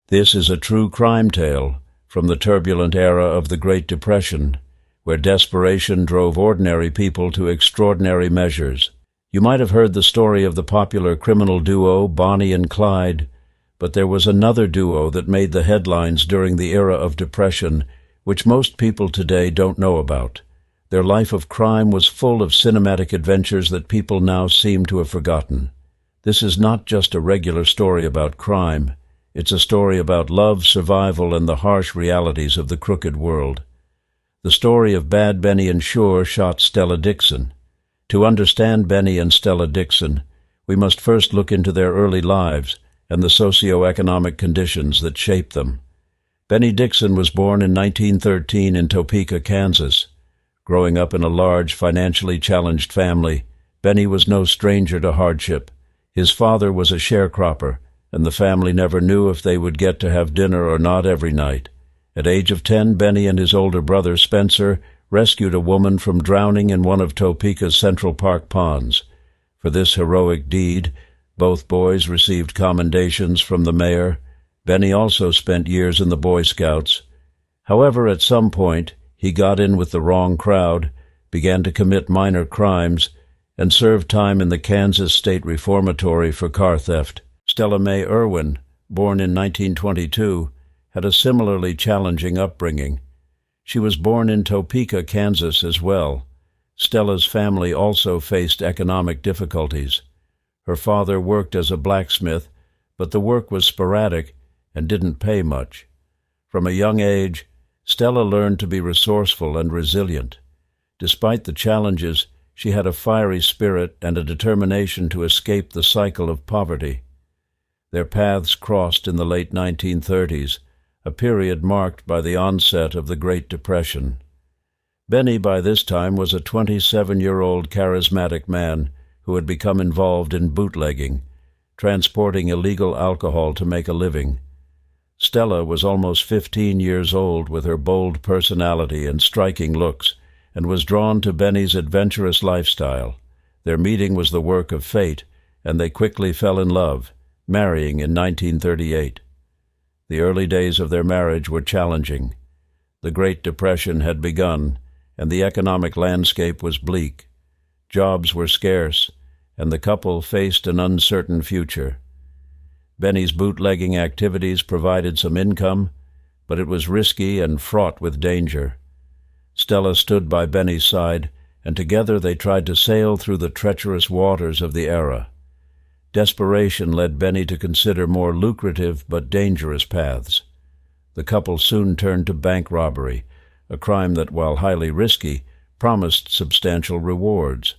This is a true crime tale from the turbulent era of the Great Depression, where desperation drove ordinary people to extraordinary measures. You might have heard the story of the popular criminal duo Bonnie and Clyde, but there was another duo that made the headlines during the era of depression, which most people today don't know about. Their life of crime was full of cinematic adventures that people now seem to have forgotten. This is not just a regular story about crime. It's a story about love, survival, and the harsh realities of the crooked world. The story of Bad Bennie and Sure shot Stella Dickson. To understand Bennie and Stella Dickson, we must first look into their early lives and the socio-economic conditions that shaped them. Bennie Dickson was born in 1913 in Topeka, Kansas. Growing up in a large, financially challenged family, Bennie was no stranger to hardship. His father was a sharecropper, and the family never knew if they would get to have dinner or not every night. At age of 10, Bennie and his older brother, Spencer, rescued a woman from drowning in one of Topeka's Central Park ponds. For this heroic deed, both boys received commendations from the mayor. Bennie also spent years in the Boy Scouts. However, at some point, he got in with the wrong crowd, began to commit minor crimes, and served time in the Kansas State Reformatory for car theft. Stella Mae Irwin, born in 1922, had a similarly challenging upbringing. She was born in Topeka, Kansas as well. Stella's family also faced economic difficulties. Her father worked as a blacksmith, but the work was sporadic and didn't pay much. From a young age, Stella learned to be resourceful and resilient. Despite the challenges, she had a fiery spirit and a determination to escape the cycle of poverty. Their paths crossed in the late 1930s, a period marked by the onset of the Great Depression. Bennie, by this time, was a 27-year-old charismatic man who had become involved in bootlegging, transporting illegal alcohol to make a living. Stella was almost 15 years old with her bold personality and striking looks, and was drawn to Bennie's adventurous lifestyle. Their meeting was the work of fate, and they quickly fell in love, marrying in 1938. The early days of their marriage were challenging. The Great Depression had begun, and the economic landscape was bleak. Jobs were scarce, and the couple faced an uncertain future. Bennie's bootlegging activities provided some income, but it was risky and fraught with danger. Stella stood by Bennie's side, and together they tried to sail through the treacherous waters of the era. Desperation led Bennie to consider more lucrative but dangerous paths. The couple soon turned to bank robbery, a crime that, while highly risky, promised substantial rewards.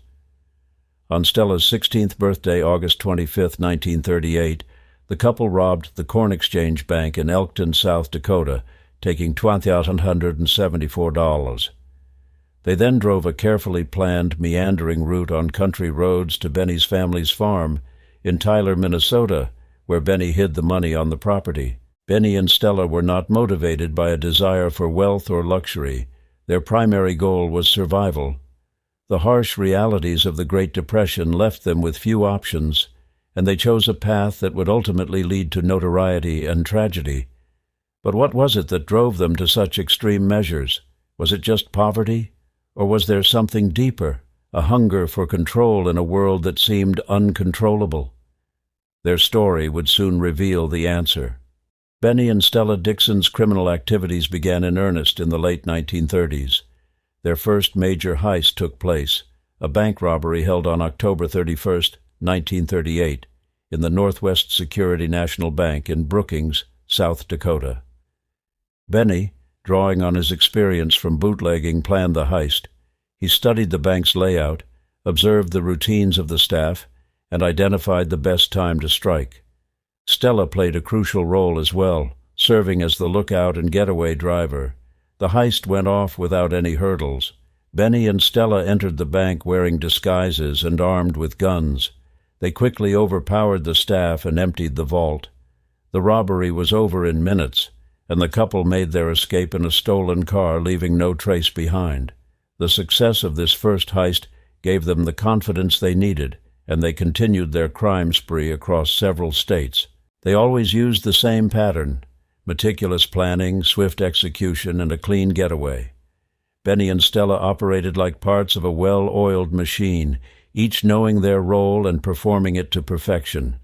On Stella's 16th birthday, August 25, 1938, the couple robbed the Corn Exchange Bank in Elkton, South Dakota, taking $1,274. They then drove a carefully planned, meandering route on country roads to Bennie's family's farm in Tyler, Minnesota, where Bennie hid the money on the property. Bennie and Stella were not motivated by a desire for wealth or luxury. Their primary goal was survival. The harsh realities of the Great Depression left them with few options, and they chose a path that would ultimately lead to notoriety and tragedy. But what was it that drove them to such extreme measures? Was it just poverty? Or was there something deeper, a hunger for control in a world that seemed uncontrollable? Their story would soon reveal the answer. Bennie and Stella Dickson's criminal activities began in earnest in the late 1930s. Their first major heist took place, a bank robbery held on October 31, 1938, in the Northwest Security National Bank in Brookings, South Dakota. Bennie, drawing on his experience from bootlegging, planned the heist. He studied the bank's layout, observed the routines of the staff, and identified the best time to strike. Stella played a crucial role as well, serving as the lookout and getaway driver. The heist went off without any hurdles. Bennie and Stella entered the bank wearing disguises and armed with guns. They quickly overpowered the staff and emptied the vault. The robbery was over in minutes, and the couple made their escape in a stolen car, leaving no trace behind. The success of this first heist gave them the confidence they needed, and they continued their crime spree across several states. They always used the same pattern: Meticulous planning, swift execution, and a clean getaway. Benny and Stella operated like parts of a well-oiled machine, each knowing their role and performing it to perfection.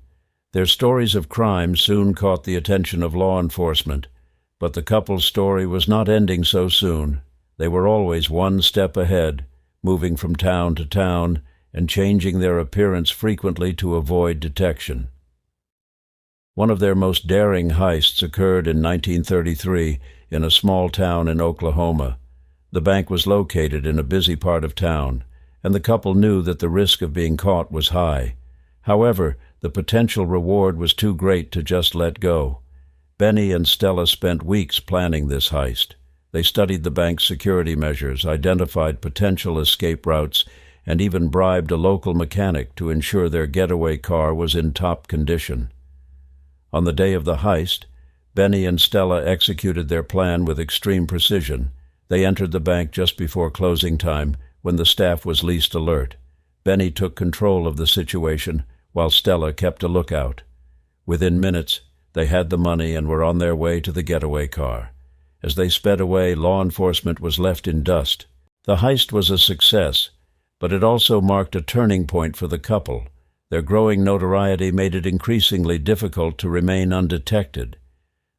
Their stories of crime soon caught the attention of law enforcement, but the couple's story was not ending so soon. They were always one step ahead, moving from town to town and changing their appearance frequently to avoid detection. One of their most daring heists occurred in 1933 in a small town in Oklahoma. The bank was located in a busy part of town, and the couple knew that the risk of being caught was high. However, the potential reward was too great to just let go. Benny and Stella spent weeks planning this heist. They studied the bank's security measures, identified potential escape routes, and even bribed a local mechanic to ensure their getaway car was in top condition. On the day of the heist, Benny and Stella executed their plan with extreme precision. They entered the bank just before closing time, when the staff was least alert. Benny took control of the situation, while Stella kept a lookout. Within minutes, they had the money and were on their way to the getaway car. As they sped away, law enforcement was left in dust. The heist was a success, but it also marked a turning point for the couple. Their growing notoriety made it increasingly difficult to remain undetected.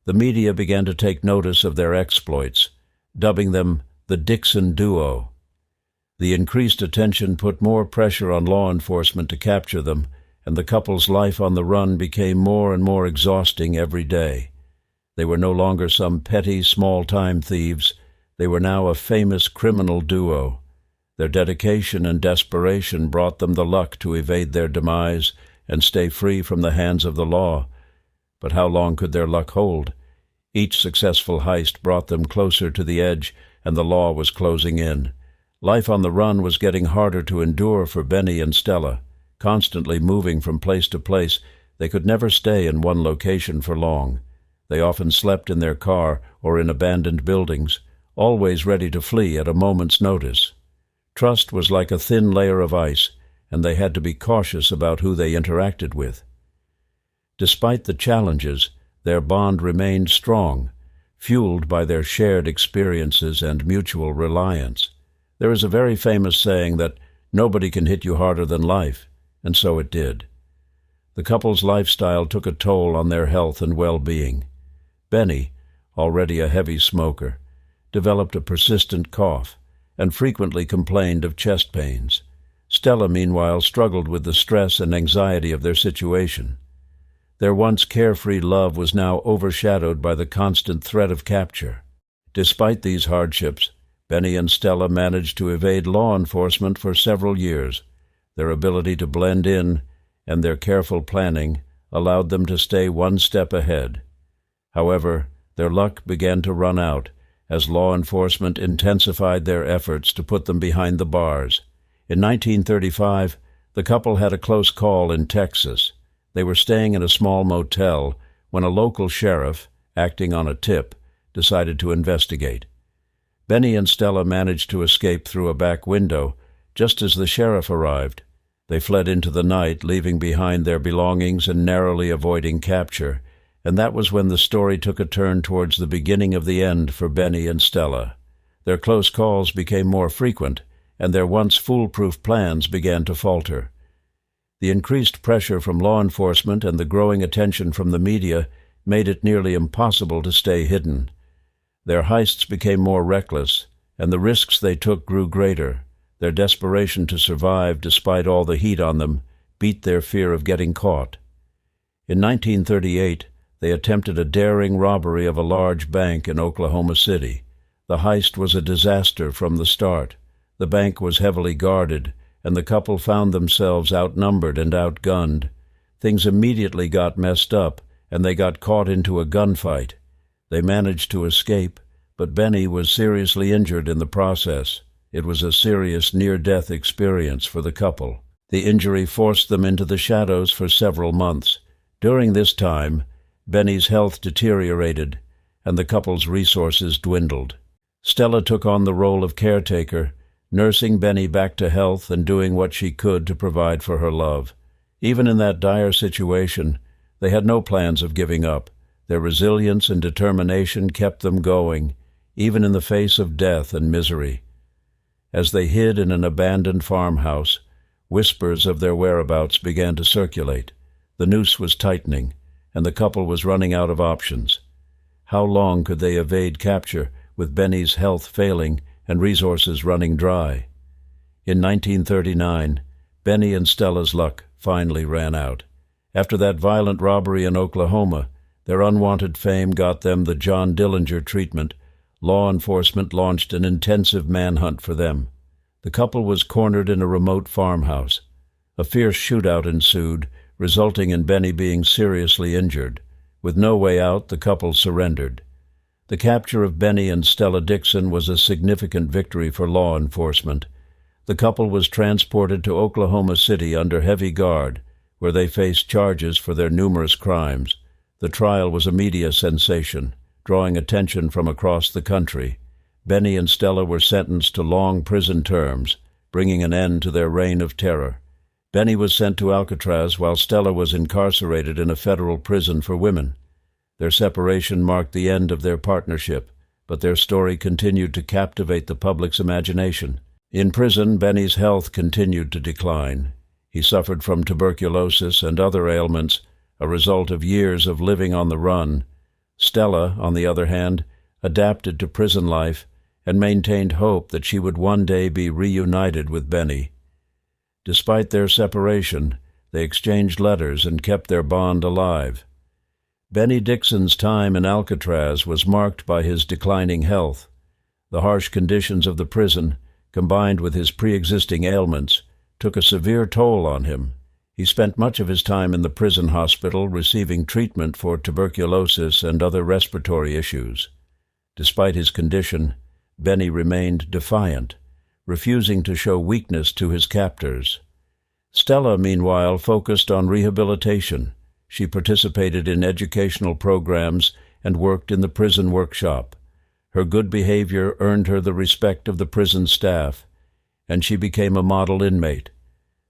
The media began to take notice of their exploits, dubbing them the Dickson Duo. The increased attention put more pressure on law enforcement to capture them, and the couple's life on the run became more and more exhausting every day. They were no longer some petty, small-time thieves. They were now a famous criminal duo. Their dedication and desperation brought them the luck to evade their demise and stay free from the hands of the law. But how long could their luck hold? Each successful heist brought them closer to the edge, and the law was closing in. Life on the run was getting harder to endure for Benny and Stella. Constantly moving from place to place, they could never stay in one location for long. They often slept in their car or in abandoned buildings, always ready to flee at a moment's notice. Trust was like a thin layer of ice, and they had to be cautious about who they interacted with. Despite the challenges, their bond remained strong, fueled by their shared experiences and mutual reliance. There is a very famous saying that nobody can hit you harder than life, and so it did. The couple's lifestyle took a toll on their health and well-being. Benny, already a heavy smoker, developed a persistent cough and frequently complained of chest pains. Stella, meanwhile, struggled with the stress and anxiety of their situation. Their once carefree love was now overshadowed by the constant threat of capture. Despite these hardships, Benny and Stella managed to evade law enforcement for several years. Their ability to blend in and their careful planning allowed them to stay one step ahead. However, their luck began to run out as law enforcement intensified their efforts to put them behind the bars. In 1935, the couple had a close call in Texas. They were staying in a small motel when a local sheriff, acting on a tip, decided to investigate. Benny and Stella managed to escape through a back window just as the sheriff arrived. They fled into the night, leaving behind their belongings and narrowly avoiding capture, and that was when the story took a turn towards the beginning of the end for Benny and Stella. Their close calls became more frequent, and their once foolproof plans began to falter. The increased pressure from law enforcement and the growing attention from the media made it nearly impossible to stay hidden. Their heists became more reckless, and the risks they took grew greater. Their desperation to survive, despite all the heat on them, beat their fear of getting caught. In 1938, they attempted a daring robbery of a large bank in Oklahoma City. The heist was a disaster from the start. The bank was heavily guarded, and the couple found themselves outnumbered and outgunned. Things immediately got messed up, and they got caught into a gunfight. They managed to escape, but Benny was seriously injured in the process. It was a serious near-death experience for the couple. The injury forced them into the shadows for several months. During this time, Benny's health deteriorated, and the couple's resources dwindled. Stella took on the role of caretaker, nursing Benny back to health and doing what she could to provide for her love. Even in that dire situation, they had no plans of giving up. Their resilience and determination kept them going, even in the face of death and misery. As they hid in an abandoned farmhouse, whispers of their whereabouts began to circulate. The noose was tightening, and the couple was running out of options. How long could they evade capture, with Benny's health failing and resources running dry? In 1939, Benny and Stella's luck finally ran out. After that violent robbery in Oklahoma, their unwanted fame got them the John Dillinger treatment. Law enforcement launched an intensive manhunt for them. The couple was cornered in a remote farmhouse. A fierce shootout ensued, resulting in Benny being seriously injured. With no way out, the couple surrendered. The capture of Benny and Stella Dickson was a significant victory for law enforcement. The couple was transported to Oklahoma City under heavy guard, where they faced charges for their numerous crimes. The trial was a media sensation, drawing attention from across the country. Benny and Stella were sentenced to long prison terms, bringing an end to their reign of terror. Benny was sent to Alcatraz while Stella was incarcerated in a federal prison for women. Their separation marked the end of their partnership, but their story continued to captivate the public's imagination. In prison, Benny's health continued to decline. He suffered from tuberculosis and other ailments, a result of years of living on the run. Stella, on the other hand, adapted to prison life and maintained hope that she would one day be reunited with Benny. Despite their separation, they exchanged letters and kept their bond alive. Benny Dickson's time in Alcatraz was marked by his declining health. The harsh conditions of the prison, combined with his pre-existing ailments, took a severe toll on him. He spent much of his time in the prison hospital receiving treatment for tuberculosis and other respiratory issues. Despite his condition, Benny remained defiant, refusing to show weakness to his captors. Stella, meanwhile, focused on rehabilitation. She participated in educational programs and worked in the prison workshop. Her good behavior earned her the respect of the prison staff, and she became a model inmate.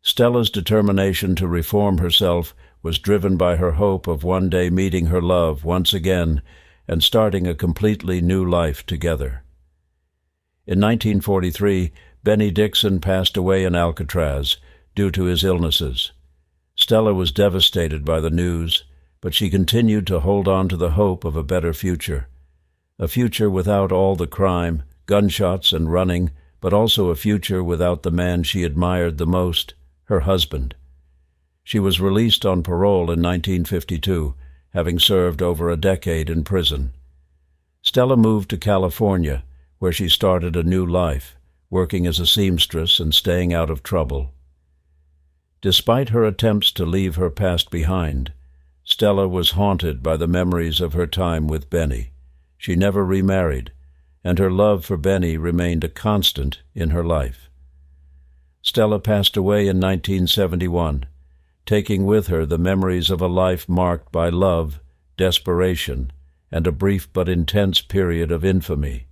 Stella's determination to reform herself was driven by her hope of one day meeting her love once again and starting a completely new life together. In 1943, Benny Dickson passed away in Alcatraz due to his illnesses. Stella was devastated by the news, but she continued to hold on to the hope of a better future. A future without all the crime, gunshots and running, but also a future without the man she admired the most, her husband. She was released on parole in 1952, having served over a decade in prison. Stella moved to California, where she started a new life, working as a seamstress and staying out of trouble. Despite her attempts to leave her past behind, Stella was haunted by the memories of her time with Benny. She never remarried, and her love for Benny remained a constant in her life. Stella passed away in 1971, taking with her the memories of a life marked by love, desperation, and a brief but intense period of infamy.